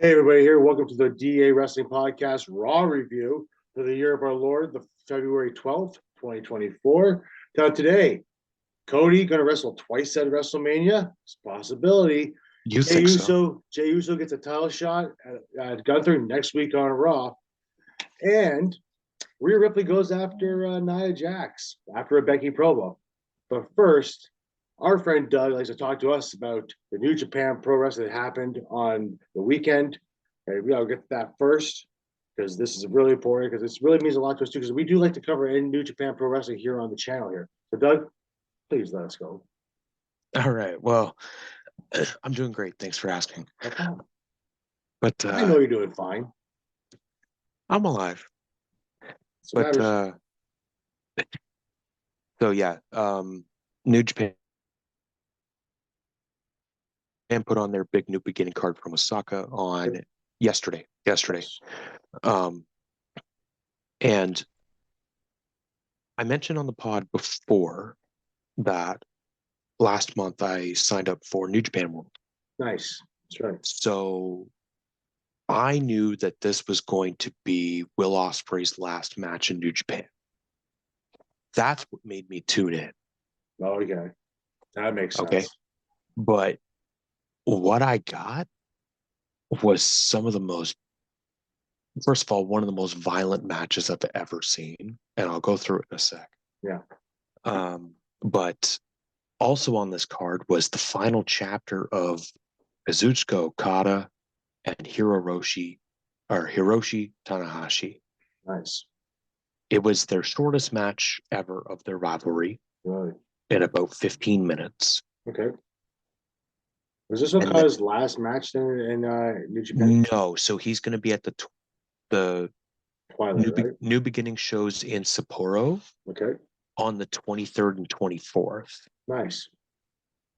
Hey, everybody, here. Welcome to the DA Wrestling Podcast Raw review for the year of our Lord, the February 12th, 2024. Now, today, Cody going to wrestle twice at WrestleMania. It's a possibility. You think so? Jey Uso gets a title shot at Gunther next week on Raw. And Rhea Ripley goes after Nia Jax after a Becky promo. But first, our friend Doug likes to talk to us about the New Japan Pro Wrestling that happened on the weekend. Okay, we gotta get to that first because this is really important because this really means a lot to us too. Because we do like to cover any New Japan Pro Wrestling here on the channel here. So, Doug, please let us go. All right. Well, I'm doing great. Thanks for asking. But I know you're doing fine. I'm alive. So But matters. so yeah, New Japan put on their big new beginning card from Osaka on yesterday. Um, and I mentioned on the pod before that last month I signed up for New Japan World. Nice. That's right. So I knew that this was going to be Will Ospreay's last match in New Japan. That's what made me tune in. Oh, okay. That makes sense. Okay. But what I got was some of the most, first of all, one of the most violent matches I've ever seen. And I'll go through it in a sec. Yeah. But also on this card was the final chapter of Kazuchika Okada and Hiroshi Tanahashi. Nice. It was their shortest match ever of their rivalry. Really? In about 15 minutes. Okay. Was this Okada's last match then in New Japan? No, so he's going to be at the Twilight, right? New Beginning shows in Sapporo. Okay. On the 23rd and 24th. Nice.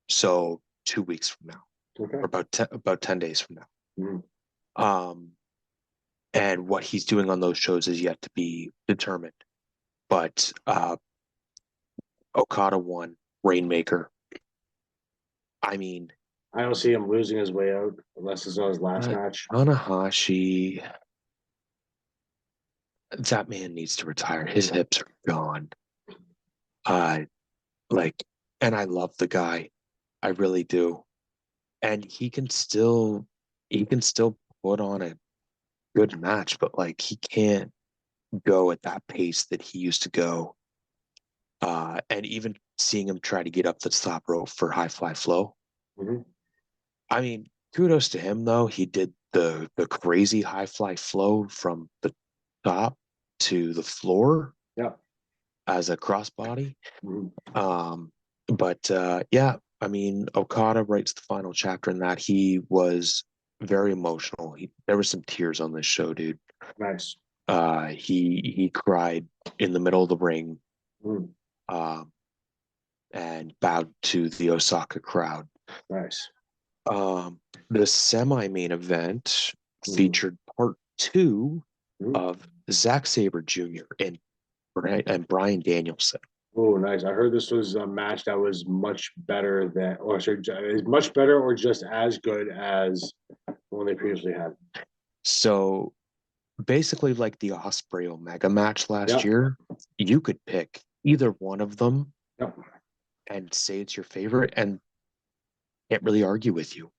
So 2 weeks from now. Okay. Or about 10 days from now. Mm-hmm. And what he's doing on those shows is yet to be determined. But Okada won, Rainmaker. I mean, I don't see him losing his way out unless it's on his last match. Tanahashi, that man needs to retire. His hips are gone. And I love the guy. I really do. And he can still put on a good match, but like he can't go at that pace that he used to go. And even seeing him try to get up the top rope for high fly flow. Mm-hmm. I mean, kudos to him though. He did the crazy high fly flow from the top to the floor. Yeah. As a crossbody. Mm-hmm. But yeah, I mean, Okada writes the final chapter in that. He was very emotional. There were some tears on this show, dude. Nice. He cried in the middle of the ring, Mm. and bowed to the Osaka crowd. Nice. The semi-main event featured part 2 of Zack Sabre Jr. and Bryan Danielson. Oh, nice. I heard this was a match that was much better than, or sorry, much better or just as good as the one they previously had. So basically, like the Osprey Omega match last year, you could pick either one of them and say it's your favorite and can't really argue with you.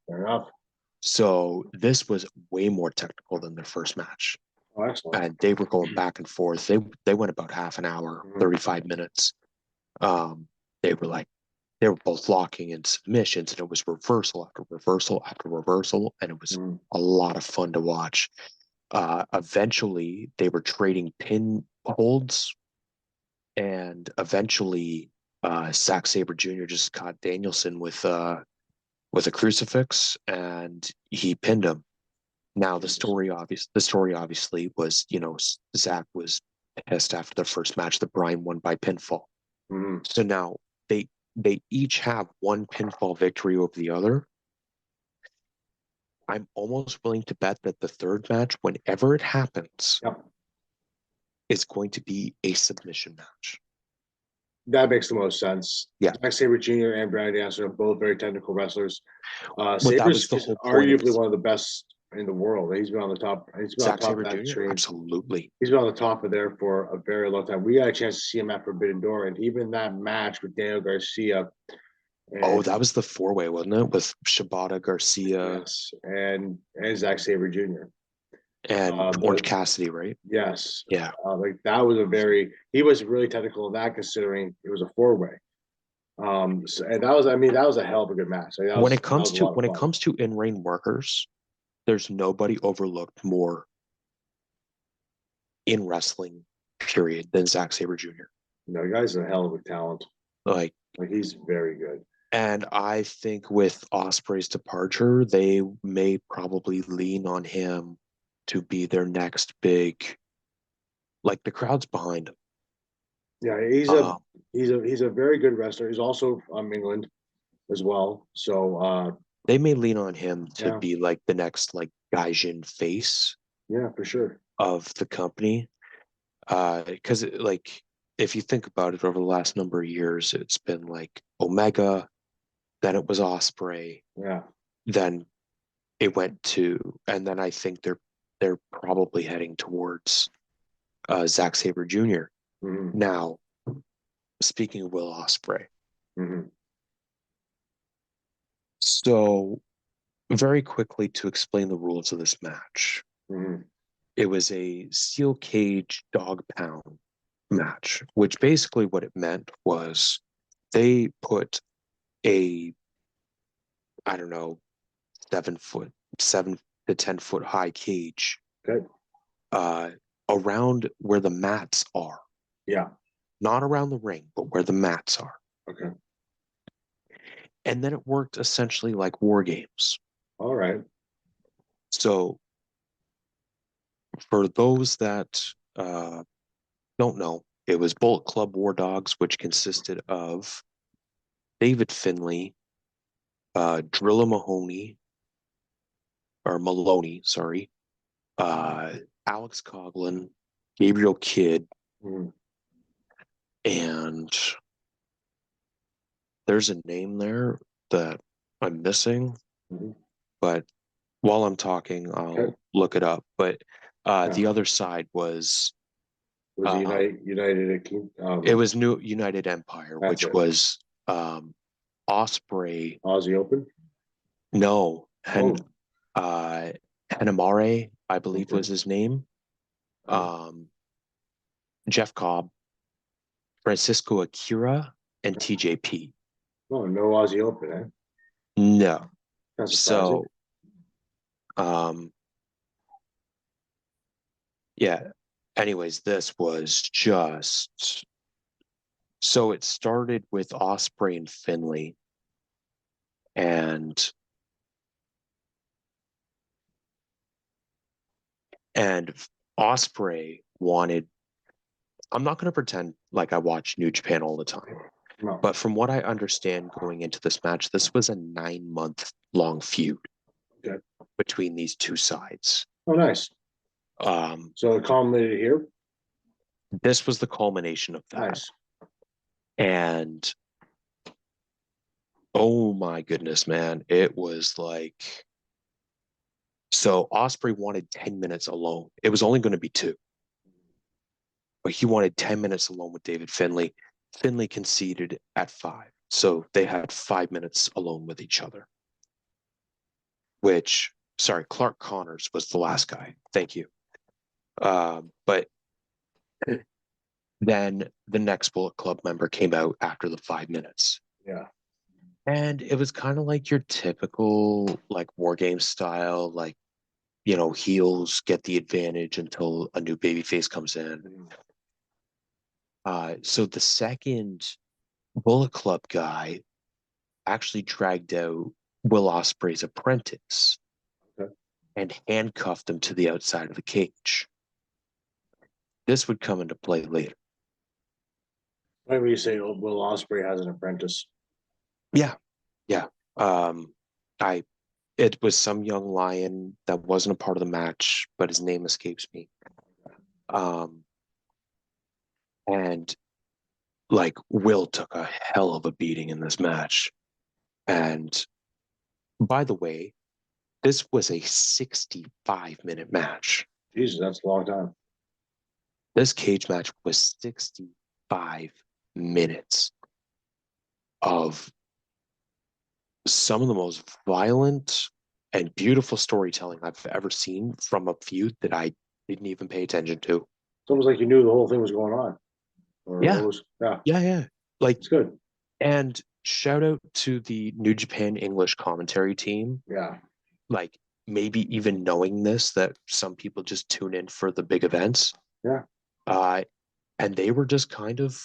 Fair enough. So this was way more technical than their first match. Oh, excellent. And they were going back and forth. They went about half an hour, 35 minutes. They were both locking in submissions, and it was reversal after reversal after reversal, and it was a lot of fun to watch. Eventually, they were trading pin holds, and eventually, Zack Sabre Jr. just caught Danielson with a crucifix, and he pinned him. Now the story obviously was, Zach was pissed after the first match that Bryan won by pinfall. So now they each have one pinfall victory over the other. I'm almost willing to bet that the third match, whenever it happens, is going to be a submission match. That makes the most sense. Yeah. Zack Sabre Jr. and Bryan Danielson are both very technical wrestlers. That was the whole point. Arguably one of the best in the world. He's been on the top. He's been on Zack top Sabre of that Jr. train. Absolutely. He's been on the top of there for a very long time. We got a chance to see him at Forbidden Door, and even that match with Daniel Garcia. Oh, And, that was the 4-way, wasn't it? With Shibata, Garcia, yes, and Zack Sabre Jr. and Orange Cassidy, right? Yes, Yeah. like that was he was really technical in that, considering it was a 4-way. So, and that was, I mean, that was a hell of a good match. Like, When it comes to in-ring workers, there's nobody overlooked more in wrestling, period, than Zack Sabre Jr. No, the guy's a hell of a talent. Like he's very good. And I think with Osprey's departure, they may probably lean on him to be their next big, like the crowd's behind him. Yeah, he's a very good wrestler. He's also from England as well. So they may lean on him to yeah. be like the next like Gaijin face. Yeah, for sure. Of the company. Because like if you think about it over the last number of years, it's been like Omega, then it was Osprey. Yeah. Then it went to, and then I think they're probably heading towards Zack Sabre Jr. Mm-hmm. Now, speaking of Will Ospreay, so very quickly to explain the rules of this match, it was a steel cage dog pound match, which basically what it meant was they put a, I don't know, 7 to 10 foot high cage around where the mats are. Yeah. Not around the ring, but where the mats are. Okay. And then it worked essentially like war games. All right. So for those that don't know, it was Bullet Club War Dogs, which consisted of David Finlay, Drilla Maloney, sorry, Alex Coughlin, Gabriel Kidd, and there's a name there that I'm missing, but while I'm talking, I'll look it up. But the other side was United. It was New United Empire, which was Osprey, Aussie Open. No, Hanamare, I believe was his name. Jeff Cobb, Francisco Akira, and TJP. Oh, no Aussie Open, eh? No. That's so, yeah. Anyways, this was just so it started with Osprey and Finlay, and Osprey wanted. I'm not going to pretend like I watch New Japan all the time. No. But from what I understand going into this match, this was a 9-month long feud between these two sides. Oh, nice. So it culminated here? This was the culmination of that. Nice. And oh my goodness, man. It was like, so Osprey wanted 10 minutes alone. It was only going to be 2. But he wanted 10 minutes alone with David Finlay. Finlay conceded at 5. So they had 5 minutes alone with each other. Clark Connors was the last guy. Thank you. But then the next Bullet Club member came out after the 5 minutes. Yeah. And it was kind of like your typical like war game style, like, heels get the advantage until a new babyface comes in. So the second Bullet Club guy actually dragged out Will Ospreay's apprentice and handcuffed him to the outside of the cage. This would come into play later. Whenever you say Will Ospreay has an apprentice. Yeah. It was some young lion that wasn't a part of the match, but his name escapes me. And like Will took a hell of a beating in this match. And by the way, This was a 65-minute match. Jesus, that's a long time. This cage match was 65 minutes of some of the most violent and beautiful storytelling I've ever seen from a feud that I didn't even pay attention to. It's almost like you knew the whole thing was going on. Or Yeah. it was, yeah, Yeah. Like, it's good. and shout out to the New Japan English commentary team. Yeah. Like, maybe even knowing this, that some people just tune in for the big events. Yeah. And they were just kind of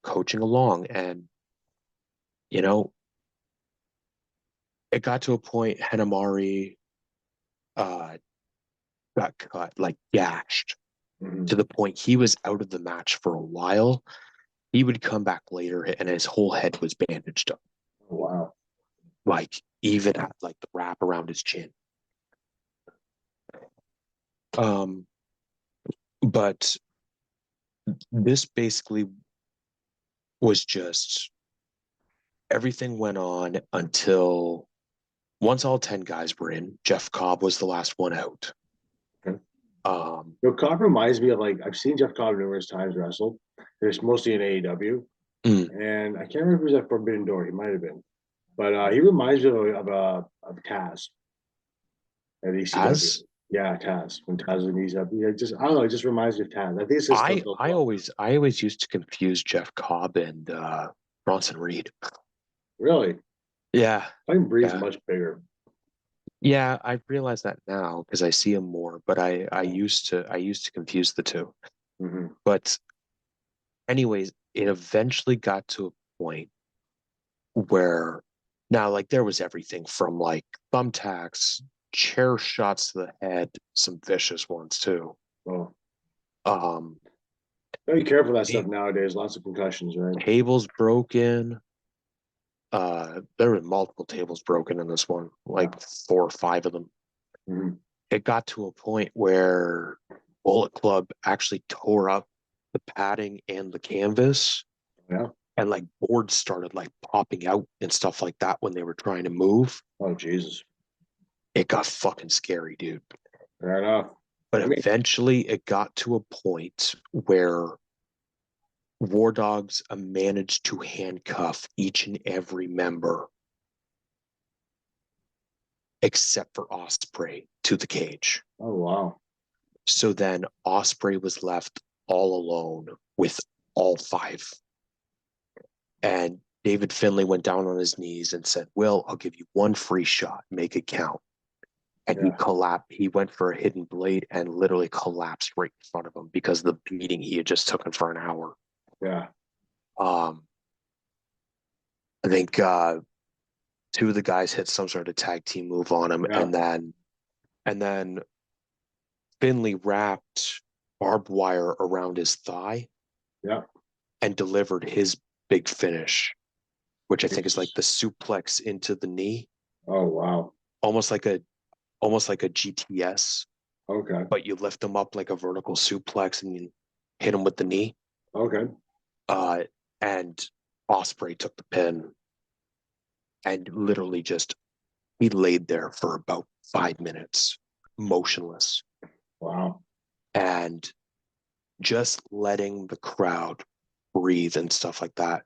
coaching along. And, it got to a point, Hanamari got cut, like gashed, to the point he was out of the match for a while. He would come back later and his whole head was bandaged up. Wow. Like, even had like the wrap around his chin. But this basically was just everything went on until once all 10 guys were in, Jeff Cobb was the last one out. Okay. Cobb reminds me of, like, I've seen Jeff Cobb numerous times wrestle. There's mostly in AEW. And I can't remember if he was at Forbidden Door. He might have been. But he reminds me of Taz at ECW. Taz? Yeah, Taz. When Taz was in ECW. I don't know, it just reminds me of Taz. I think it's just I always used to confuse Jeff Cobb and Bronson Reed. Really? Yeah. I think Bree's much bigger. Yeah, I realize that now because I see him more, but I used to confuse the two. But anyways, it eventually got to a point where now, like, there was everything from like thumbtacks, chair shots to the head, some vicious ones too. Oh. Um, Be careful with that stuff nowadays. Lots of concussions, right? Tables broken. There were multiple tables broken in this one, like 4 or 5 of them. It got to a point where Bullet Club actually tore up the padding and the canvas. Yeah. And like boards started like popping out and stuff like that when they were trying to move. Oh, Jesus. It got fucking scary, dude. Fair enough. But eventually it got to a point where War Dogs managed to handcuff each and every member except for Osprey to the cage. Oh, wow. So then Osprey was left all alone with all 5. And David Finlay went down on his knees and said, "Will, I'll give you one free shot. Make it count." And he collapsed. He went for a hidden blade and literally collapsed right in front of him because of the beating he had just taken for an hour. Yeah. I think 2 of the guys hit some sort of tag team move on him, and then Finlay wrapped barbed wire around his thigh. Yeah. And delivered his big finish, which I think is like the suplex into the knee. Oh, wow. Almost like a GTS. Okay. But you lift them up like a vertical suplex and you hit them with the knee. Okay. And Osprey took the pin and literally he laid there for about 5 minutes, motionless. Wow. And just letting the crowd breathe and stuff like that.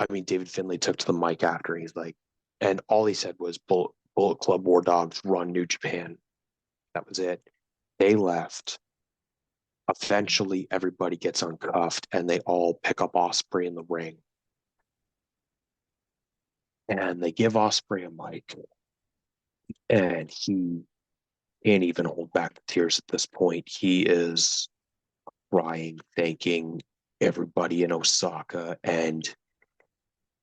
David Finlay took to the mic after, and he's like, and all he said was Bullet Club War Dogs run New Japan. That was it. They left. Eventually, everybody gets uncuffed, and they all pick up Osprey in the ring. And they give Osprey a mic, and he can't even hold back the tears at this point. He is crying, thanking everybody in Osaka, and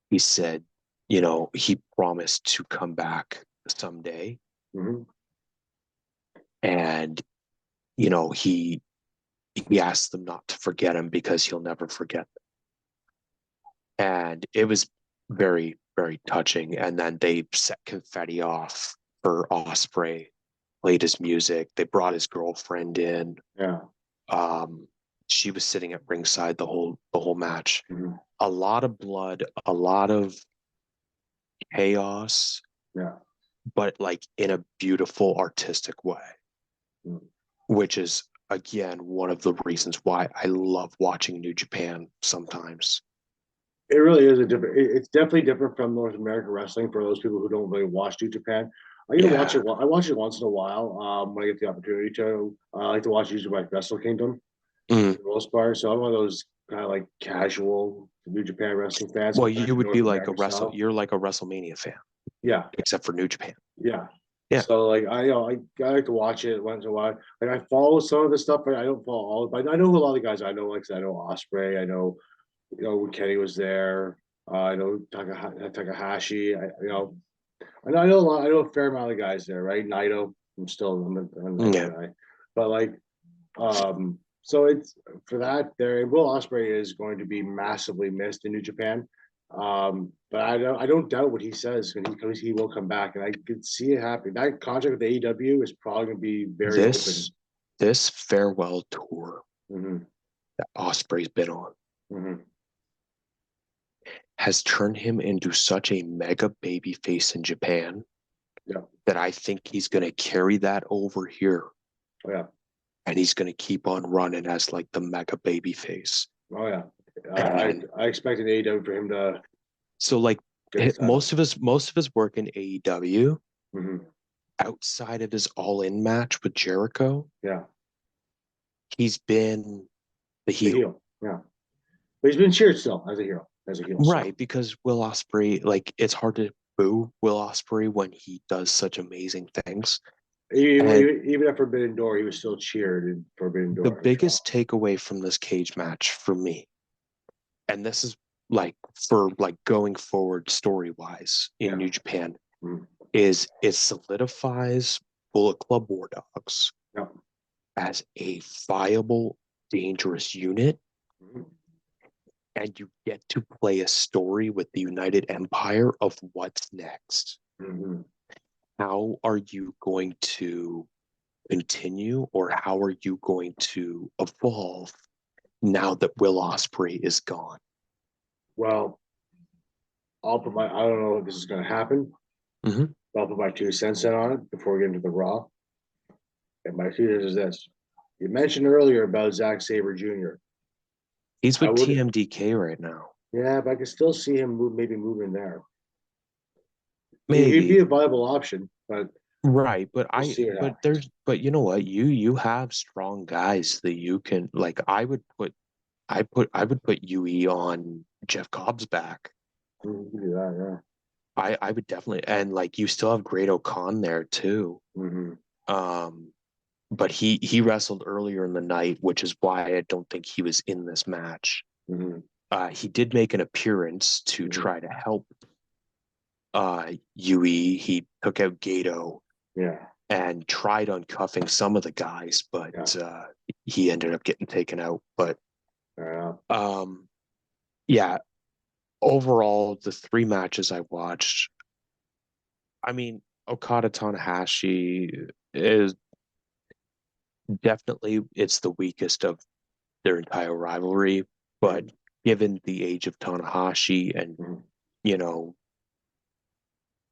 he said, he promised to come back someday. And, he asked them not to forget him because he'll never forget them. And it was very, very touching. And then they set confetti off for Osprey, played his music. They brought his girlfriend in. Yeah. She was sitting at ringside the whole match. A lot of blood, a lot of chaos. Yeah. but like in a beautiful artistic way, Mm. which is again one of the reasons why I love watching New Japan sometimes. It really is a different. It's definitely different from North American wrestling for those people who don't really watch New Japan. I either watch Yeah. it. I watch it once in a while when I get the opportunity to. I like to watch usually like Wrestle Kingdom Mm. for the most part. So I'm one of those kind of like casual New Japan wrestling fans Well, compared you to would be North like a American wrestle. style. You're like a WrestleMania fan, Yeah, except for New Japan. yeah. Yeah. So like I like to watch it once in a while. Like I follow some of the stuff, but I don't follow all. But I know who a lot of the guys I know. Like I know Osprey. I know when Kenny was there. I know Takahashi. I know a lot. I know a fair amount of guys there, right? Naito. I'm a Naito Yeah. guy, but like, so it's for that. There, Will Ospreay is going to be massively missed in New Japan. But I don't doubt what he says when he comes. He will come back, and I could see it happening. That contract with AEW is probably going to be very open. This farewell tour Hmm. that Osprey's been on Hmm. has turned him into such a mega baby face in Japan Yeah. that I think he's going to carry that over here, Oh yeah. and he's going to keep on running as like the mega baby face. Oh yeah. And I expected AEW for him to so like get his title. most of his work in AEW Hmm. outside of his All In match with Jericho, Yeah. he's been the The heel. heel. Yeah. But he's been cheered still as a hero, as a heel. So. Right, because Will Ospreay, like it's hard to boo Will Ospreay when he does such amazing things. And Even at Forbidden Door, he was still cheered in Forbidden the Door as well. biggest takeaway from this cage match for me, and this is like for like going forward story wise in Yeah. New Japan, Mm. is it solidifies Bullet Club War Dogs Yeah. as a viable, dangerous unit, Mhm. and you get to play a story with the United Empire of what's next. Mhm. How are you going to continue, or how are you going to evolve now that Will Ospreay is gone? Well, I don't know if this is going to happen. Mm-hmm. I'll put my 2 cents in on it before we get into the Raw. And my 2 cents is this. You mentioned earlier about Zack Sabre Jr. He's I with would, TMDK right now. yeah, but I could still see him maybe moving there. He'd be Maybe. a viable option, but Right, we'll see what happens. but you know what? You have strong guys that you can like I would put UE on Jeff Cobb's back. We can do that, yeah. I would definitely, and like you still have Great O'Con there too. Mm-hmm. Um, but he wrestled earlier in the night, which is why I don't think he was in this match. Mm-hmm. He did make an appearance to Mm-hmm. try to help UE. He took out Gato Yeah, and tried uncuffing some of the guys, yeah. but he ended up getting taken out. But Uh, um, yeah, overall, the three matches I watched, I mean, Okada Tanahashi is definitely it's the weakest of their entire rivalry, but given the age of Tanahashi and mm-hmm. you know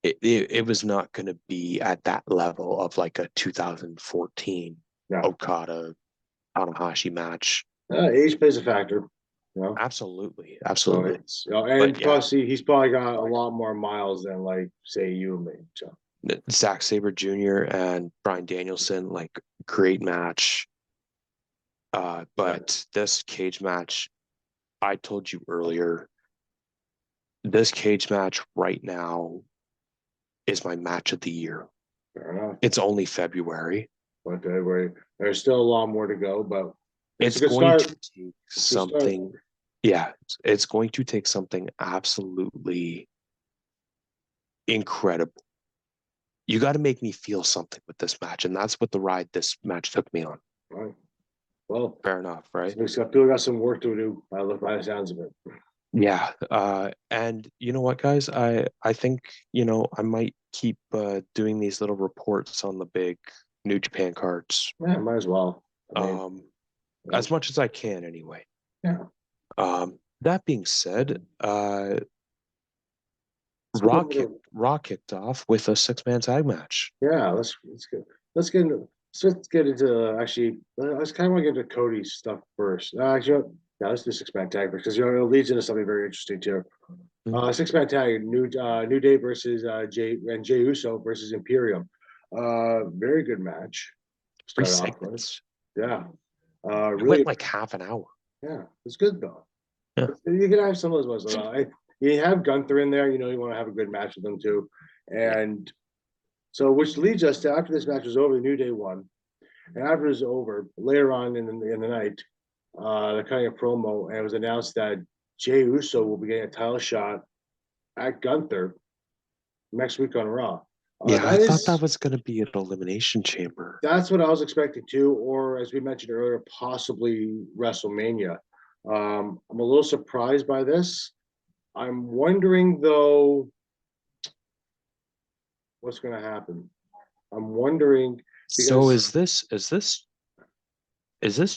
it was not going to be at that level of like a 2014 Yeah. Okada Tanahashi match. Age plays a factor, you know. Absolutely, So absolutely. it's and But yeah, plus he's probably got a lot more miles than like say you and me. So Zack Sabre Jr. and Bryan Danielson, like great match. yeah. But this cage match, I told you earlier, this cage match right now is my match of the year. Fair enough. It's only February. But there's still a lot more to go, but it's a It's good going start. to take It's a good start. something, yeah, it's going to take something absolutely incredible. You got to make me feel something with this match, and that's what the ride this match took me on. All right. Well, Fair enough, right? so people got some work to do. By the sounds of it. Yeah. And you know what, guys? I think, I might keep doing these little reports on the big New Japan cards. Yeah, might as well. I mean, Um, as much as I can anyway. yeah. That being said, Raw kicked off with a 6-man tag match. Yeah, let's get into actually. Let's kind of want to get into Cody's stuff first. Actually, yeah, let's do 6-man tag because it leads into something very interesting too. 6-man tag, New Day versus Jey Uso versus Imperium. Very good match. Three Start off with. segments. Yeah. It Really. went like half an hour. Yeah, it's good though. Yeah. You can have some of those ones. You have Gunther in there. You know you want to have a good match with them too, and so which leads us to after this match was over, the New Day won, and after it was over, later on in the night, they're cutting a promo, and it was announced that Jey Uso will be getting a title shot at Gunther next week on Raw. Yeah, I thought that was going to be an Elimination Chamber. That's what I was expecting too, or as we mentioned earlier, possibly WrestleMania. I'm a little surprised by this. I'm wondering though, what's going to happen. I'm wondering. So is this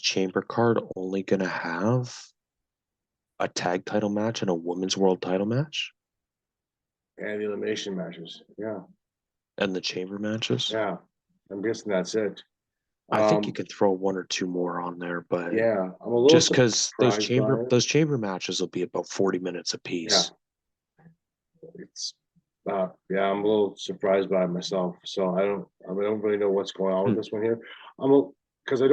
chamber card only going to have a tag title match and a women's world title match? And the elimination matches, yeah. And the chamber matches? Yeah, I'm guessing that's it. I think you could throw one or two more on there, but yeah, I'm a little just because those chamber matches will be about 40 minutes apiece. Yeah, it's yeah, I'm a little surprised by it myself. So I don't really know what's going on with this one here. Because I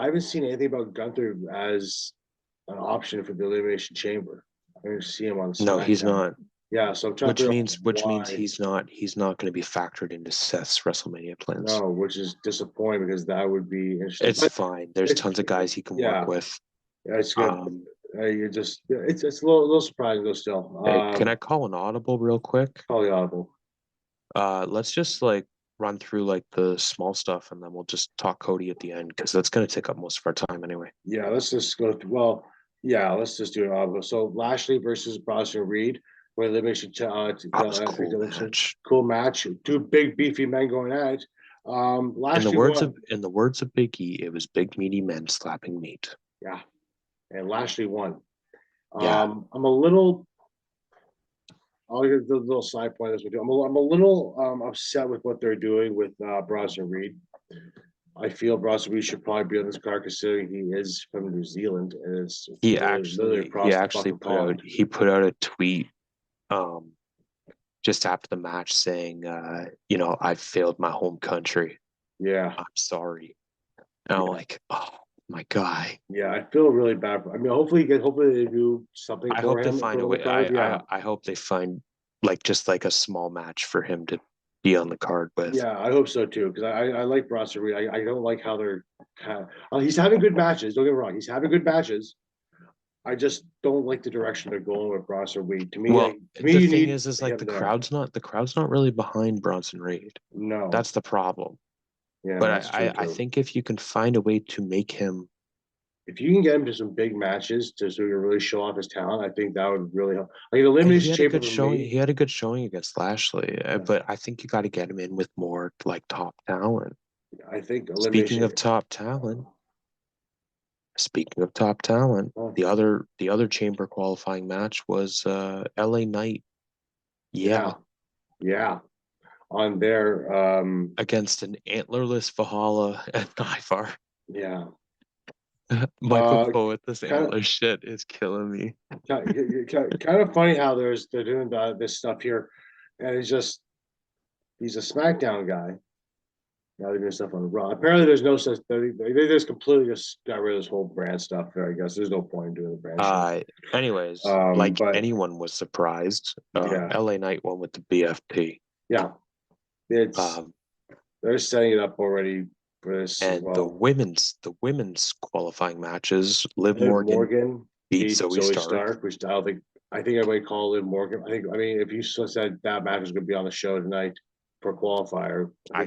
haven't seen anything about Gunther as an option for the elimination chamber. I didn't see him on SmackDown. No, he's not. Yeah, so which means he's not going to be factored into Seth's WrestleMania plans. No, which is disappointing because that would be interesting. It's fine. There's tons of guys he can work with. Yeah, it's good. It's a little surprising though still. Can I call an audible real quick? Call the audible. Let's just run through the small stuff and then we'll just talk Cody at the end because that's going to take up most of our time anyway. Yeah, let's just go through. Well, yeah, let's just do an audible. So Lashley versus Bronson Reed. Elimination cool match. Two big beefy men going at it. In the words of Big E, it was big meaty men slapping meat. Yeah, and Lashley won. Yeah. I'm a little. I'll get the little side point as we do. I'm a little upset with what they're doing with Bronson Reed. I feel Bronson Reed should probably be on this card considering he is from New Zealand and he put out a tweet just after the match saying I failed my home country. Yeah, I'm sorry. And I'm like, oh my guy. Yeah, I feel really bad. Hopefully they do something. I hope they find a way. I hope they find just a small match for him to be on the card with. Yeah, I hope so too because I like Bronson Reed. I don't like how they're he's having good matches. Don't get me wrong, he's having good matches. I just don't like the direction they're going with Bronson Reed. To me, the thing is the crowd's not really behind Bronson Reed. No, that's the problem. Yeah, but I think if you can find a way to make him, if you can get him to some big matches so he can really show off his talent, I think that would really help. Like the elimination chamber, he had a good showing against Lashley, but I think you got to get him in with more top talent. I think. Speaking of top talent. The other chamber qualifying match was LA Knight. Yeah. On their against an antlerless Valhalla and Ivar. Yeah. Michael Cole with this antler shit is killing me. Kind of funny how they're doing this stuff here, and he's a SmackDown guy. Now they're doing stuff on Raw. Apparently, there's no such. They just completely got rid of this whole brand stuff. I guess there's no point in doing the brand stuff. Anyways, anyone was surprised. LA Knight won with the BFP. Yeah, they're setting it up already for this. And the women's qualifying matches. Liv Morgan beat Zoe Stark, which I think I might call Liv Morgan. If you said that match was going to be on the show tonight. For qualifier, I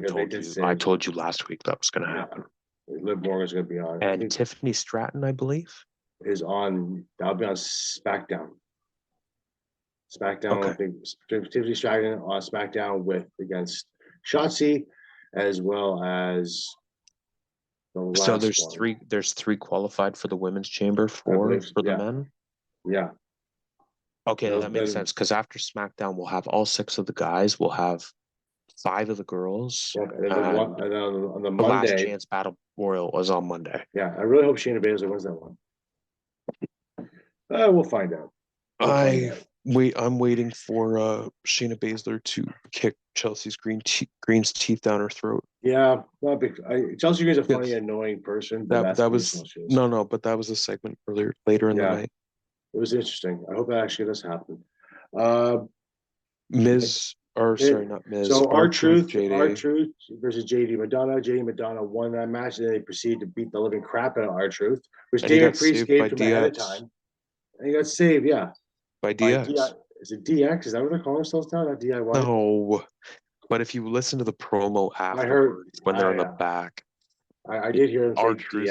told you last week that was going to happen. Liv Morgan's going to be on, and Tiffany Stratton, I believe, is on. That'll be on SmackDown. Okay. I think Tiffany Stratton on SmackDown against Shotzi, as well as. So there's three qualified for the women's chamber, 4 for the men. Yeah. Okay, They'll- that makes then- sense because after SmackDown, we'll have all 6 of the guys. We'll have 5 of the girls. Yep, and then on the The Last Monday, Chance Battle Royal was on Monday. yeah, I really hope Shayna Baszler wins that one. We'll find out. I'm waiting for Shayna Baszler to kick Chelsea's Green's teeth down her throat. Yeah, not big. Chelsea Green's a funny, Yes. annoying person, but That that's was no, but that was a segment later in the Yeah. night. It was interesting. I hope that actually does happen. Uh, Miz, or sorry, not Miz. so R-Truth JD. versus JD Madonna. JD Madonna won that match, and then they proceeded to beat the living crap out of R-Truth, which And he David got Priest saved gave by to him ahead of DX. time. And he got saved, yeah. By By DX. Is it DX? Is that what they're calling themselves now? Not DIY? No. But if you listen to the promo afterwards, when they're in the back, I did hear them say R-Truth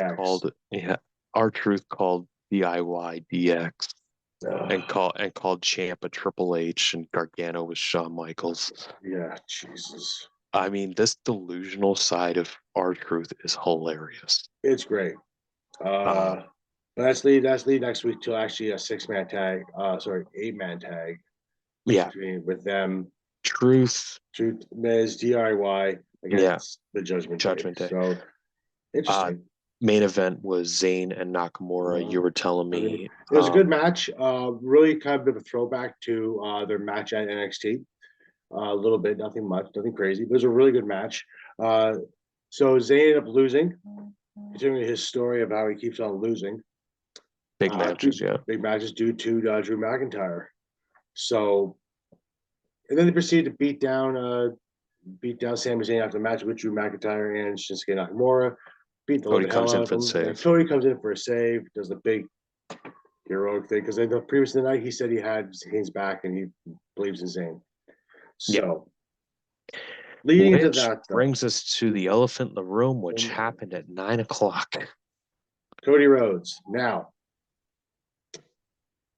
DX. R-Truth called DIY DX. Ugh. And called Champ a Triple H, and Gargano was Shawn Michaels. Yeah, Jesus. I mean, this delusional side of R-Truth is hilarious. It's great. But that's lead next week to actually a 6-man tag. 8-man tag. Yeah. With them. Truth, Miz, DIY against the Judgment Day. So interesting. Main event was Zayn and Nakamura. You were telling me it was a good match. Really kind of a throwback to their match at NXT. A little bit, nothing much, nothing crazy. But it was a really good match. So Zayn ended up losing, continuing his story of how he keeps on losing. Big matches due to Drew McIntyre. So, and then they proceeded to beat down Sami Zayn after the match with Drew McIntyre and Shinsuke Nakamura. Beat the Cody hell comes out in of for him. the save. Cody comes in for a save, does the big heroic thing because the previous night he said he had Zayn's back and he believes in Zayn. So, leading into that, though, brings us to the elephant in the room, which happened at 9:00. Cody Rhodes. Now,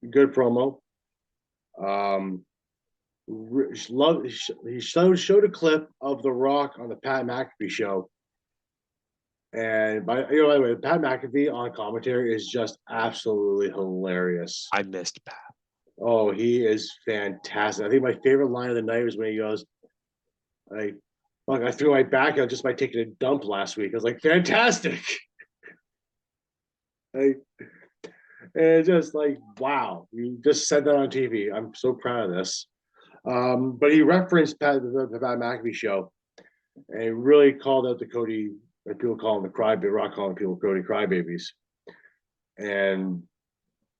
good promo. He showed a clip of The Rock on the Pat McAfee show. And by the way, Pat McAfee on commentary is just absolutely hilarious. I missed Pat. Oh, he is fantastic. I think my favorite line of the night was when he goes, I threw my back out just by taking a dump last week. I was like, fantastic. And just like, wow, you just said that on TV. I'm so proud of this. But he referenced the Pat McAfee show and he really called out the Cody, like people call him the crybaby, Rock calling people Cody crybabies. And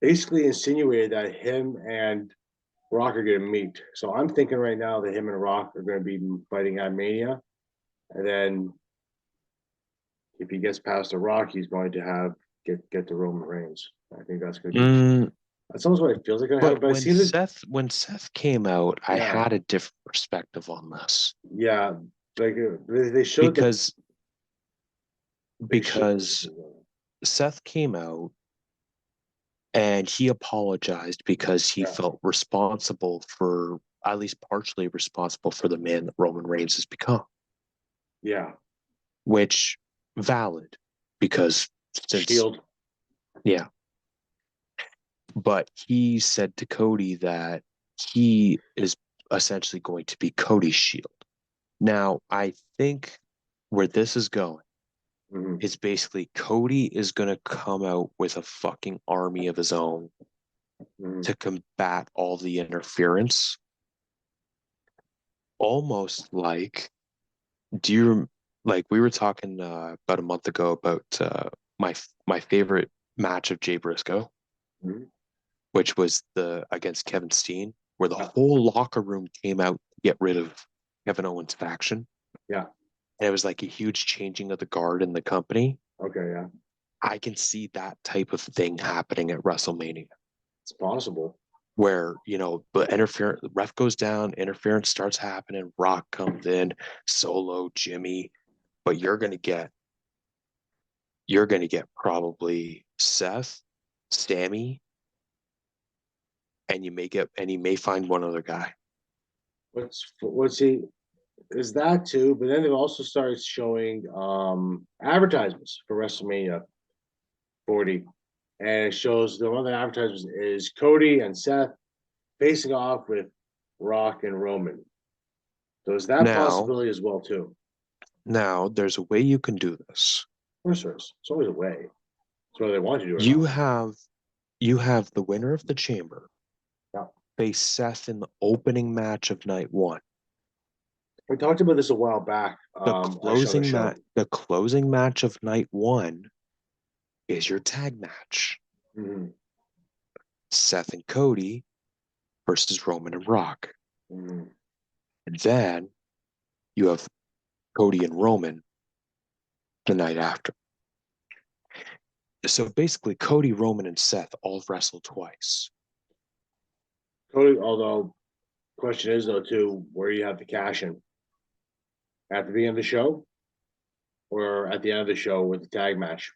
basically insinuated that him and Rock are going to meet. So I'm thinking right now that him and Rock are going to be fighting at Mania. And then if he gets past the Rock, he's going to get the Roman Reigns. I think that's going to be. That's almost what it feels like. But when Seth came out, I had a different perspective on this. Yeah, like they showed because Seth came out and he apologized because he felt responsible for, at least partially responsible for, the man that Roman Reigns has become. Yeah, which valid because Shield. Yeah. But he said to Cody that he is essentially going to be Cody's shield. Now, I think where this is going is basically Cody is going to come out with a fucking army of his own to combat all the interference. Almost like, we were talking about a month ago about my favorite match of Jay Briscoe, which was against Kevin Steen, where the whole locker room came out to get rid of Kevin Owens' faction. Yeah. And it was like a huge changing of the guard in the company. Okay, yeah. I can see that type of thing happening at WrestleMania. It's possible. Where, the ref goes down, interference starts happening, Rock comes in, Solo, Jimmy, but you're gonna get probably Seth, Sammy, and you may find one other guy. Let's see, is that too? But then they've also started showing advertisements for WrestleMania 40, and it shows one of the advertisements is Cody and Seth facing off with Rock and Roman. So is that possibility as well too? Now, there's a way you can do this. Of course, there's always a way. It's whether they want to do it. You have the winner of the chamber face Seth in the opening match of night one. We talked about this a while back. The closing match of night one is your tag match. Mm-hmm. Seth and Cody versus Roman and Rock. Mm-hmm. And then you have Cody and Roman the night after. So basically, Cody, Roman, and Seth all wrestle twice. Cody, although, question is though too, where you have to cash in at the beginning of the show, or at the end of the show with the tag match.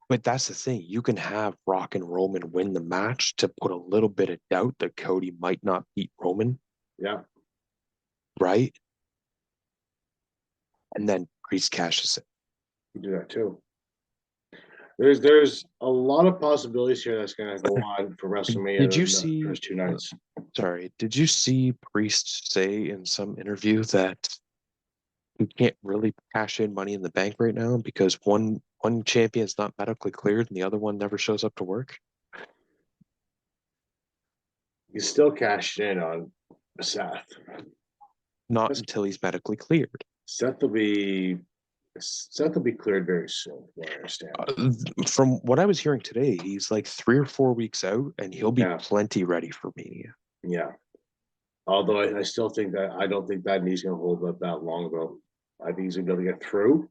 But that's the thing. You can have Rock and Roman win the match to put a little bit of doubt that Cody might not beat Roman. Yeah. Right? And then Priest cashes it. You do that too. There's a lot of possibilities here that's going to go on for WrestleMania. Did you see the first 2 nights? Sorry, did you see Priest say in some interview that you can't really cash in Money in the Bank right now because one champion's not medically cleared and the other one never shows up to work? He's still cashed in on Seth. Not until he's medically cleared. Seth will be cleared very soon, I understand. From what I was hearing today, he's like 3 or 4 weeks out, and he'll be plenty ready for Mania. Yeah. Although I still think I don't think that knee's going to hold up that long, though. I think he's going to be able to get through.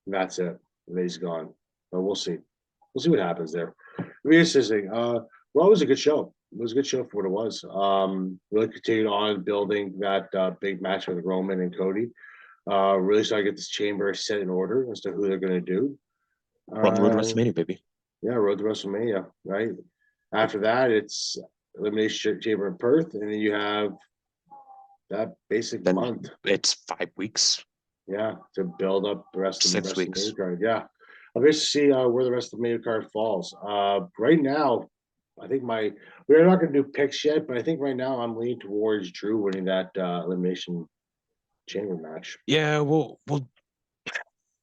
And that's it. And then he's gone. But we'll see. We'll see what happens there. It'll be interesting. Well, it was a good show. It was a good show for what it was. Really continued on building that big match with Roman and Cody. Really started to get this chamber set in order as to who they're going to do. On the road to WrestleMania, baby. Yeah, road to WrestleMania, right? After that, it's Elimination Chamber in Perth, and then you have that basic month. It's 5 weeks. Yeah, to build up the rest of 6 weeks. The card. Yeah, I'll be to see where the rest of the Mania card falls. Right now, I think we're not going to do picks yet, but I think right now I'm leaning towards Drew winning that Elimination Chamber match. Yeah, we'll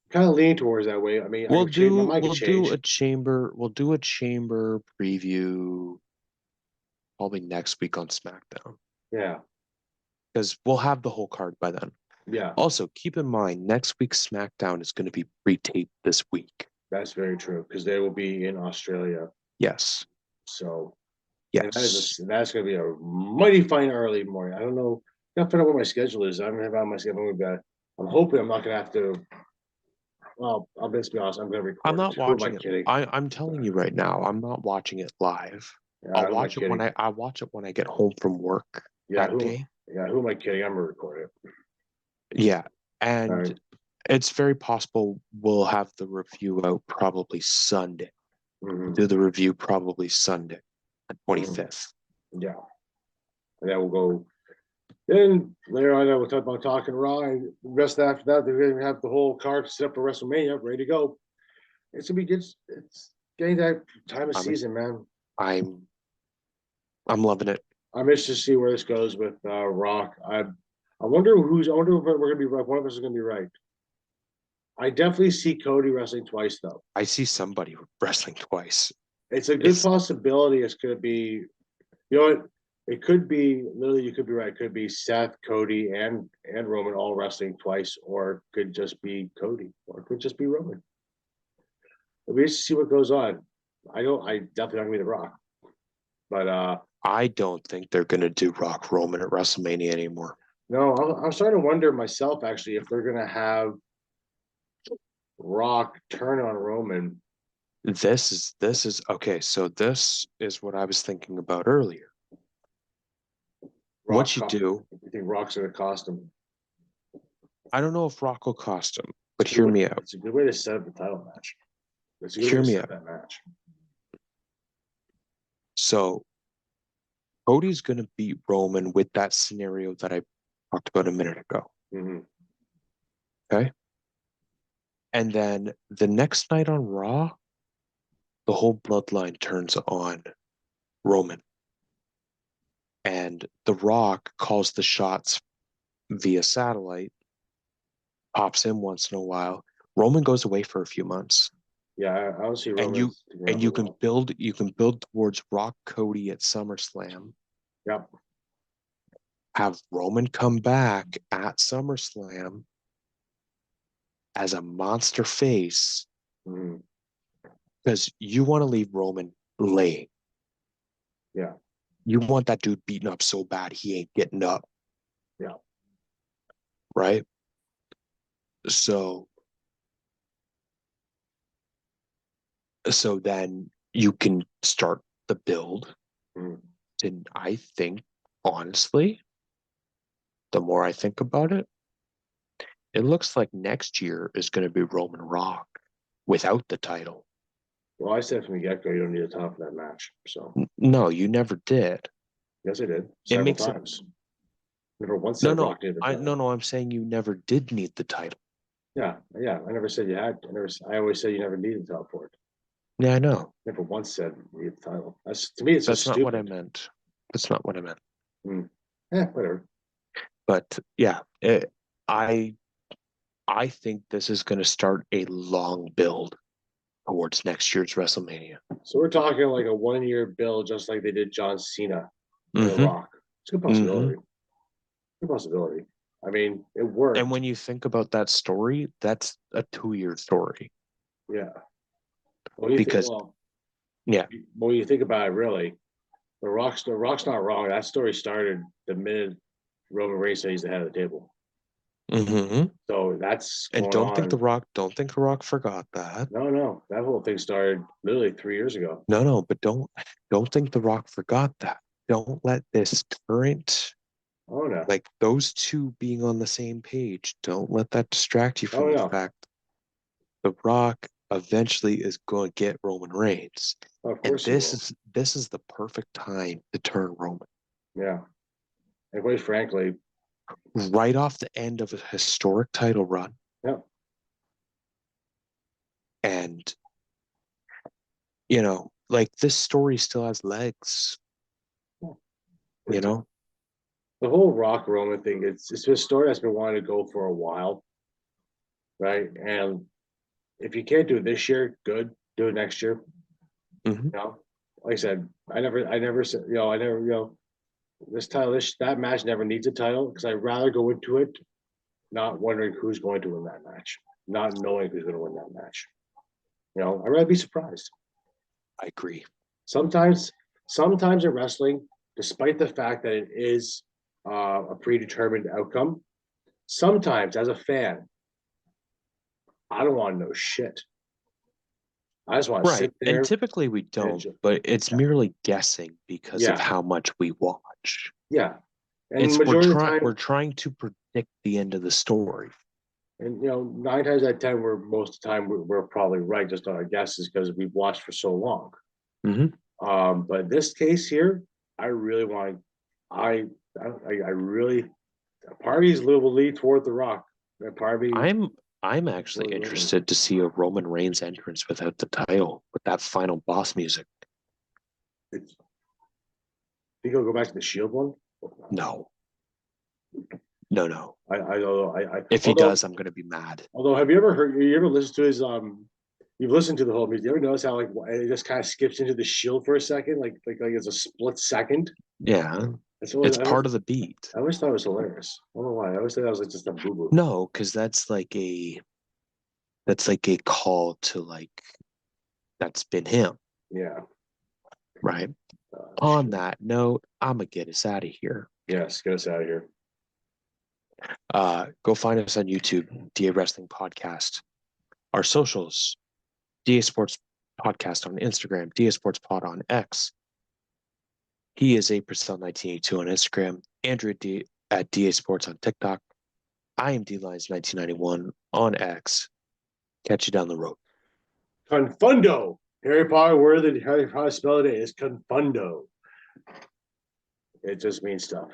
kind of lean towards that way. I mean, we'll do a chamber preview probably next week on SmackDown. Yeah, because we'll have the whole card by then. Yeah. Also, keep in mind next week's SmackDown is going to be pre-taped this week. That's very true because they will be in Australia. Yes. So. Yes. That's going to be a mighty fine early morning. I don't know. I gotta find out what my schedule is. I don't have on my schedule. I'm hoping I'm not going to have to. Well, I'll just be honest. I'm going to record. I'm not watching it. I'm telling you right now. I'm not watching it live. Yeah, I'll watch it when I watch it when I get home from work that day. Yeah, who am I kidding? I'm going to record it. Yeah, and it's very possible we'll have the review out probably Sunday. Mm-hmm. Do the review probably Sunday, the 25th. Mm-hmm. Yeah, and then we'll go. Then later on, we'll talk about Talking Raw, and the rest after that, they're going to have the whole card set up for WrestleMania, ready to go. It's gonna be good. It's getting that time of season, man. I'm loving it. I'm interested to see where this goes with Rock. I wonder if we're gonna be right. One of us is gonna be right. I definitely see Cody wrestling twice, though. I see somebody wrestling twice. It's a good possibility. It's gonna be, you know what? It could be literally. You could be right. It could be Seth, Cody, and Roman all wrestling twice, or it could just be Cody, or it could just be Roman. We just see what goes on. I definitely not gonna be the Rock, but I don't think they're gonna do Rock Roman at WrestleMania anymore. No, I'm starting to wonder myself actually if they're gonna have Rock turn on Roman. This is okay. So this is what I was thinking about earlier. What you do? You think Rock's gonna cost him? I don't know if Rock will cost him, but hear me out. It's a good way to set up the title match. Hear me out. That match. So Cody's going to beat Roman with that scenario that I talked about a minute ago. Mm-hmm. Okay. And then the next night on Raw, the whole bloodline turns on Roman. and The Rock calls the shots via satellite, pops in once in a while. Roman goes away for a few months, Yeah, I don't see and Roman. you can build towards Rock Cody at SummerSlam. Yep. Have Roman come back at SummerSlam as a monster face, Mhm. because you want to leave Roman laying. Yeah. You want that dude beaten up so bad he ain't getting up. Yeah. Right? So then you can start the build. Mhm. And I think, honestly, the more I think about it, it looks like next year is going to be Roman Rock without the title. Well, I said from the get go, you don't need a title for that match. So No, you never did. yes, I did It several makes it. times. Never once No, said no, Rock needed the title. no. I'm saying you never did need the title. Yeah, yeah. I never said you had. I always said you never needed the title for it. Yeah, I know. Never once said you need the title. That's to me, it's just That's not what I stupid. meant. That's not what I meant. Whatever. But yeah, I I think this is going to start a long build towards next year's WrestleMania. So we're talking like a 1 year bill, just like they did John Cena and The Mm-hmm. Rock. It's a good Mm-hmm. possibility. Good possibility. I mean, it worked. And when you think about that story, that's a 2-year story. Yeah. When you think, Because well, yeah, when you think about it, really, the Rock's not wrong. That story started the minute Roman Reigns said he's the head of the table. mm-hmm. So that's And going on. Don't think the Rock forgot that. No, no, that whole thing started literally 3 years ago. No, but don't think the Rock forgot that. Don't let this current, Oh no, like those two being on the same page, don't let that distract you oh from the no. fact the Rock eventually is going to get Roman Reigns. Oh, of And course he will. this is the perfect time to turn Roman. Yeah, and quite frankly, Right off the end of a historic title run. yeah. And like this story still has legs, you know? The whole Rock Roman thing, it's a story that's been wanting to go for a while, right? And if you can't do it this year, good. Do it next year. Mm-hmm. You know, like I said, I never said, I never, this title, that match never needs a title because I'd rather go into it not wondering who's going to win that match, not knowing who's going to win that match. I'd rather be surprised. I agree. Sometimes in wrestling, despite the fact that it is a predetermined outcome, sometimes as a fan, I don't want to know shit. I just want to Right. sit And there typically we and don't, enjoy. but it's merely guessing because of Yeah, how much we watch. yeah. And It's majority of the time, we're trying to predict the end of the story. and 9 times out of 10, most of the time we're probably right just on our guesses because we've watched for so long. Mm-hmm. But in this case here, I really want. I really. Part of me is a little lead toward the Rock. And part of me, I'm actually interested to see a Roman Reigns entrance without the title, with that final boss music. it's, you go back to the Shield one. No. No. I If he does, I'm gonna be mad. although have you ever heard? You ever listened to his You've listened to the whole music. You ever notice how like it just kind of skips into the Shield for a second, like it's a split second. Yeah. It's It's part of the beat. I always thought it was hilarious. I don't know why. I always thought that was like just a boo boo. No, because that's like a call to like that's been him, Yeah. right? On that note, I'm gonna get us out of here. Yes, get us out of here. Go find us on YouTube, DA Wrestling Podcast. Our socials, DA Sports Podcast on Instagram, DA Sports Pod on X. He is a Purcell 1982 on Instagram, Andrew at DA Sports on TikTok. I am D Lines 1991 on X. Catch you down the road. Confundo. Harry Potter word that Harry Potter spelled it is confundo. It just means stuff.